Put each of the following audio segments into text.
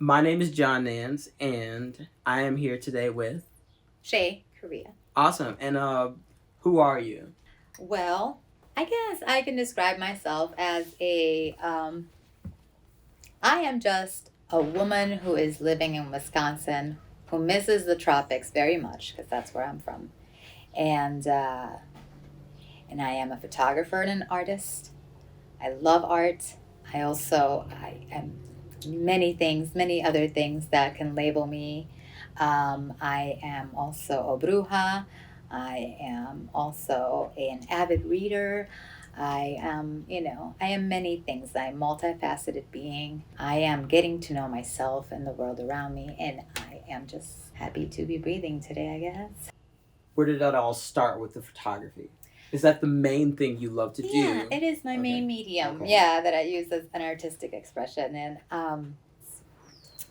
My name is John Nance, and I am here today with Shay, Correa. awesome. And who are you? Well, I guess I can describe myself as I am just a woman who is living in Wisconsin who misses the tropics very much because that's where I'm from. And, uh, and I am a photographer and an artist. I love art. I am many things, many other things that can label me. I am also a bruja. I am also an avid reader. I am many things. I'm a multifaceted being. I am getting to know myself and the world around me, and I am just happy to be breathing today, I guess. Where did that all start with the photography? Is that the main thing you love to do? Yeah, it is my Okay. main medium. Okay. Yeah, that I use as an artistic expression, and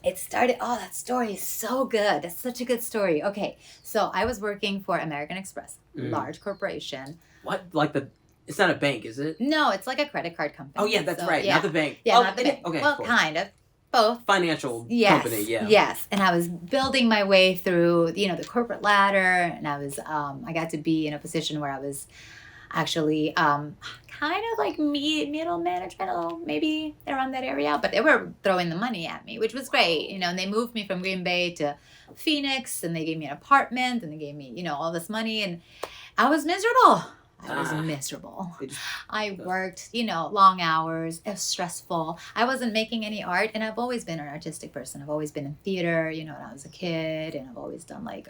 it started. Oh, that story is so good. That's such a good story. Okay, so I was working for American Express, large corporation. What? It's not a bank, is it? No, it's like a credit card company. Oh, yeah, that's right. Yeah. Not the bank. Yeah, oh, not the bank. Okay, Well, cool. kind of. Both. Financial company, yeah. Yes, and I was building my way through, the corporate ladder, and I got to be in a position where I was actually kind of like middle management, maybe around that area, but they were throwing the money at me, which was great, and they moved me from Green Bay to Phoenix, and they gave me an apartment, and they gave me, all this money, and I was miserable. Miserable. I worked, long hours. It was stressful. I wasn't making any art, and I've always been an artistic person. I've always been in theater, when I was a kid, and I've always done like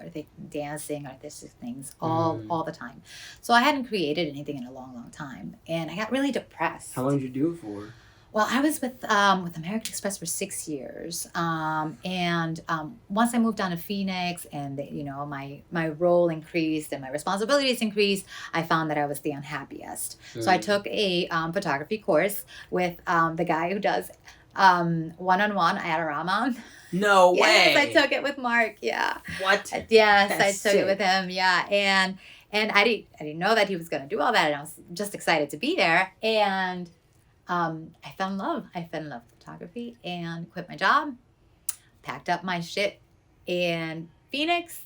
dancing, artistic things all the time. So I hadn't created anything in a long, long time, and I got really depressed. How long did you do it for? Well, I was with American Express for 6 years, and once I moved down to Phoenix, and my role increased and my responsibilities increased, I found that I was the unhappiest. So I took a photography course with the guy who does one-on-one Adorama. No way. Yes, I took it with Mark. Yeah. What? Yes, That's I took it sick. with him. Yeah, and I didn't know that he was going to do all that, and I was just excited to be there. And I fell in love. I fell in love with photography and quit my job, packed up my shit in Phoenix,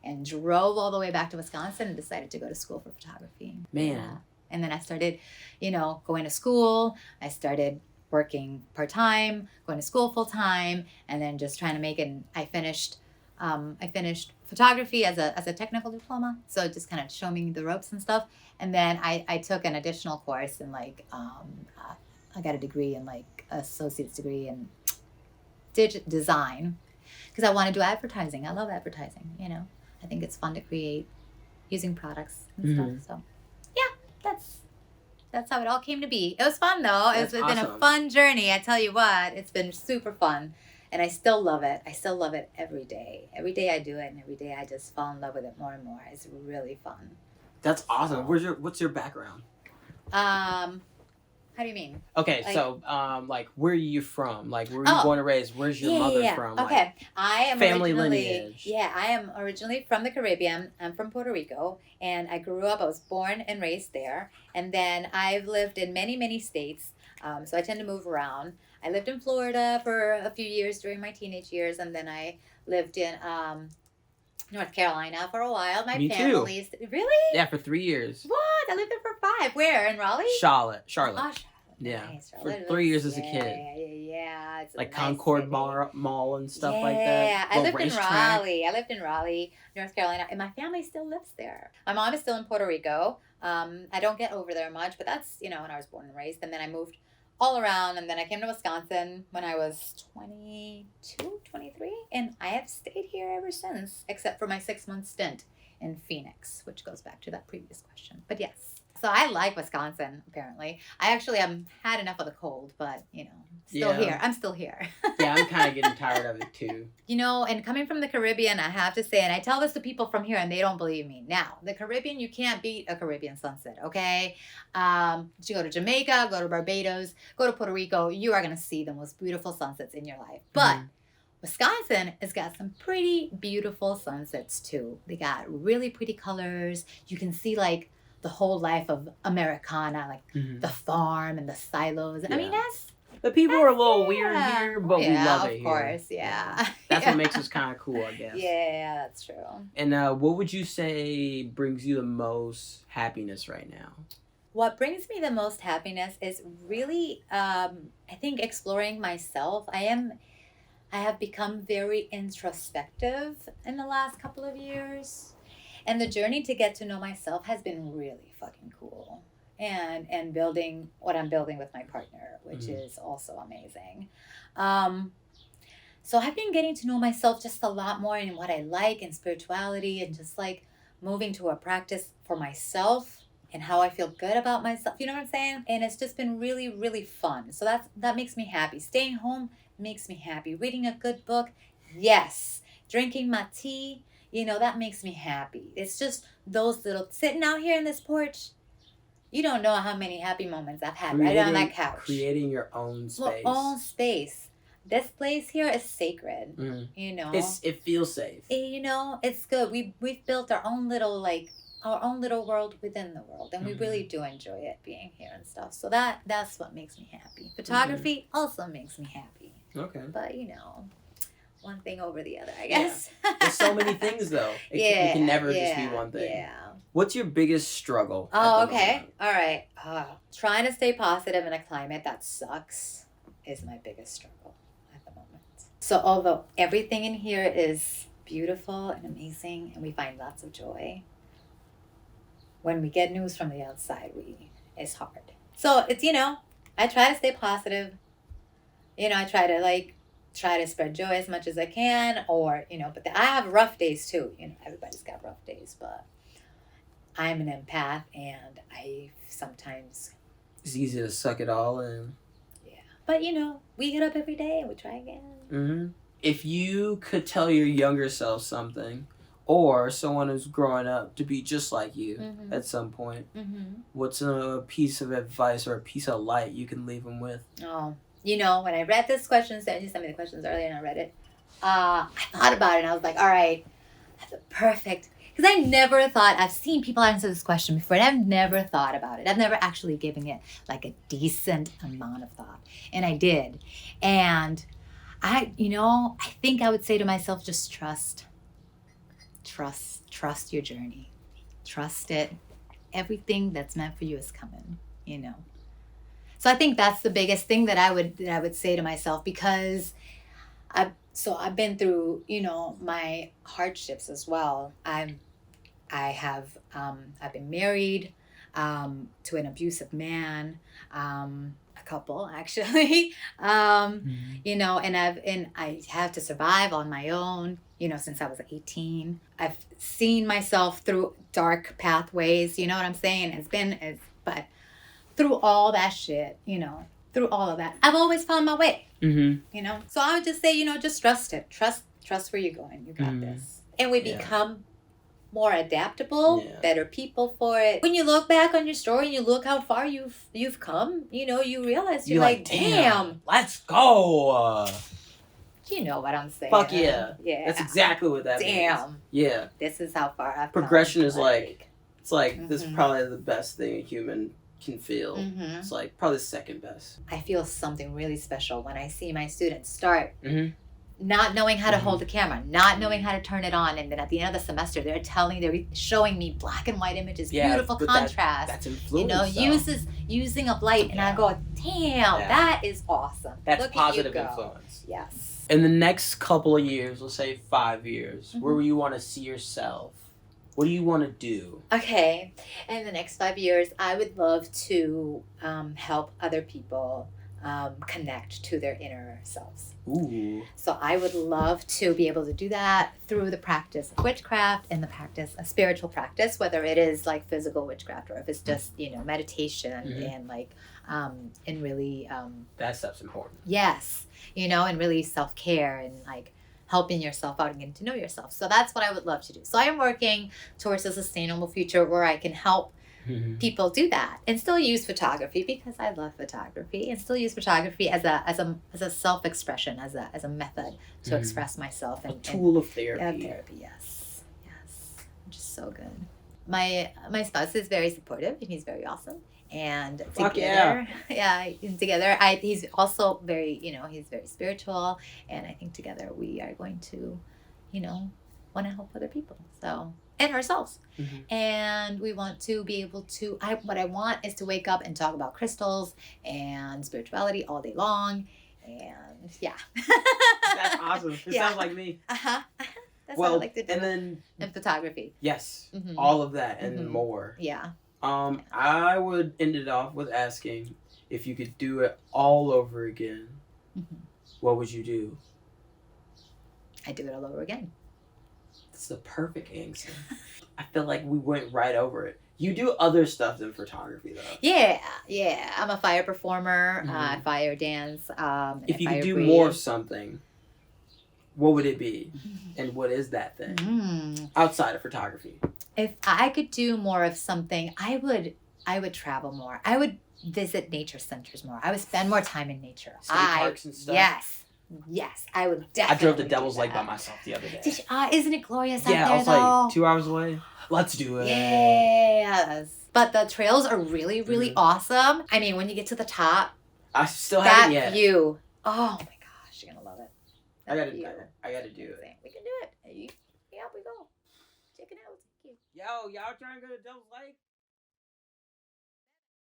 and drove all the way back to Wisconsin and decided to go to school for photography. Man. Yeah. And then I started, going to school. I started working part-time, going to school full-time, and then just trying to make it. I finished photography as a technical diploma, so it just kind of showed me the ropes and stuff. And then I took an additional course in I got a degree in associate's degree in design because I want to do advertising. I love advertising. I think it's fun to create using products and stuff. So yeah, that's how it all came to be. It was fun though. It's been a fun journey. I tell you what, it's been super fun. And I still love it. I still love it every day. Every day I do it, and every day I just fall in love with it more and more. It's really fun. That's awesome. What's your background? How do you mean? Okay, so where are you from? Where were you born and raised? Where's your mother from? Okay, I am family lineage. Yeah, I am originally from the Caribbean. I'm from Puerto Rico, and I was born and raised there. And then I've lived in many, many states, so I tend to move around. I lived in Florida for a few years during my teenage years, and then I lived in North Carolina for a while. Me family's too. Really? Yeah, for 3 years. What? I lived there for 5. Where? In Raleigh? Charlotte. Oh, Charlotte. Yeah, Nice. for Charlotte 3 years as a Yeah. It's a like nice Concord city. Mall and stuff like that. Yeah, I Little lived in racetrack. Raleigh. I lived in Raleigh, North Carolina, and my family still lives there. My mom is still in Puerto Rico. I don't get over there much, but that's, when I was born and raised. And then I moved all around, and then I came to Wisconsin when I was 22, 23, and I have stayed here ever since, except for my 6-month stint in Phoenix, which goes back to that previous question. But yes. So I like Wisconsin, apparently. I actually had enough of the cold, but, still here. I'm still here. Yeah, I'm kind of getting tired of it, too. And coming from the Caribbean, I have to say, and I tell this to people from here, and they don't believe me. Now, the Caribbean, you can't beat a Caribbean sunset, okay? You go to Jamaica, go to Barbados, go to Puerto Rico, you are going to see the most beautiful sunsets in your life. But Wisconsin has got some pretty beautiful sunsets, too. They got really pretty colors. You can see, the whole life of Americana, the farm and the silos. Yeah. I mean, The people are a little weird here, but we love it of course, here. yeah. That's what makes us kind of cool, I guess. Yeah, that's true. And what would you say brings you the most happiness right now? What brings me the most happiness is really, I think, exploring myself. I have become very introspective in the last couple of years. And the journey to get to know myself has been really fucking cool. And building what I'm building with my partner, which is also amazing. So I've been getting to know myself just a lot more in what I like in spirituality, and just like moving to a practice for myself and how I feel good about myself. You know what I'm saying? And it's just been really, really fun. So that makes me happy. Staying home makes me happy. Reading a good book, yes. Drinking my tea, that makes me happy. It's just those little, sitting out here in this porch, you don't know how many happy moments I've had right on that couch. Creating your own space. Own space. This place here is sacred. It feels safe. It's good. We've built our own little world within the world, and we really do enjoy it being here and stuff. So that's what makes me happy. Photography also makes me happy. Okay. But one thing over the other, I guess. Yeah. There's so many things though. It can never just be one thing. Yeah. What's your biggest struggle? Oh, okay. All right. Trying to stay positive in a climate that sucks is my biggest struggle at the moment. So although everything in here is beautiful and amazing, and we find lots of joy, when we get news from the outside, it's hard. So it's, I try to stay positive. I try to spread joy as much as I can, but I have rough days too. Everybody's got rough days, but I'm an empath, and I sometimes... It's easy to suck it all in. Yeah. But, we get up every day and we try again. Mm-hmm. If you could tell your younger self something, or someone who's growing up to be just like you at some point, what's a piece of advice or a piece of light you can leave them with? Oh, when I read this question, you sent me the questions earlier and I read it, I thought about it and I was like, all right, that's a perfect... Because I never thought, I've seen people answer this question before, and I've never thought about it. I've never actually given it like a decent amount of thought. And I did. And I think I would say to myself, just trust your journey. Trust it. Everything that's meant for you is coming, So I think that's the biggest thing that I would say to myself, because I've been through, my hardships as well. I've been married to an abusive man, a couple actually, and I have to survive on my own, since I was 18. I've seen myself through dark pathways, you know what I'm saying? But through all that shit, through all of that, I've always found my way, So I would just say, just trust it. Trust where you're going. You got this. And we become more adaptable, better people for it. When you look back on your story and you look how far you've come, you realize you're like, damn, let's go. You know what I'm saying? Fuck yeah. Yeah. That's exactly what that means. Damn. Yeah. This is how far I've Progression come. is this is probably the best thing a human can feel. It's probably the second best. I feel something really special when I see my students start not knowing how to hold the camera, not knowing how to turn it on, and then at the end of the semester they're showing me black and white images, beautiful contrast. That's influence. Using of light, and I go, damn, that is awesome. That's Look positive at you go. influence. Yes. In the next couple of years, let's say 5 years, where you want to see yourself? What do you want to do? Okay, in the next 5 years, I would love to help other people connect to their inner selves. Ooh. So I would love to be able to do that through the practice of witchcraft and the practice, a spiritual practice, whether it is like physical witchcraft or if it's just, meditation and really... that stuff's important. Yes, and really self-care and like helping yourself out and getting to know yourself. So that's what I would love to do. So I am working towards a sustainable future where I can help people do that and still use photography, because I love photography, and still use photography as a self-expression, as a method to express myself, and a tool of therapy. Therapy, yes, which is so good. My spouse is very supportive and he's very awesome, And Fuck together, yeah, together, he's also very, he's very spiritual, and I think together we are going to, want to help other people, so, and ourselves. And we want to be able to, what I want is to wake up and talk about crystals and spirituality all day long, and yeah. That's awesome. It sounds like me. That's what I like to do. And photography. Yes, all of that and more. Yeah. I would end it off with asking if you could do it all over again, what would you do? I'd do it all over again. That's the perfect answer. I feel like we went right over it. You do other stuff than photography, though. Yeah. I'm a fire performer. I fire dance. If you could do more of something, what would it be? And what is that thing outside of photography? If I could do more of something, I would travel more. I would visit nature centers more. I would spend more time in nature. State parks and stuff. Yes, I would definitely. I drove to Devil's Lake by myself the other day. Isn't it glorious out there, Yeah, I was like 2 hours away. Let's do it. Yes. But the trails are really, really awesome. I mean, when you get to the top, I still haven't yet. That view. Oh my gosh, you're gonna love it. I gotta do it. We can do it. Yeah, we go. Check it out. Yo, y'all trying to go to Devil's Lake?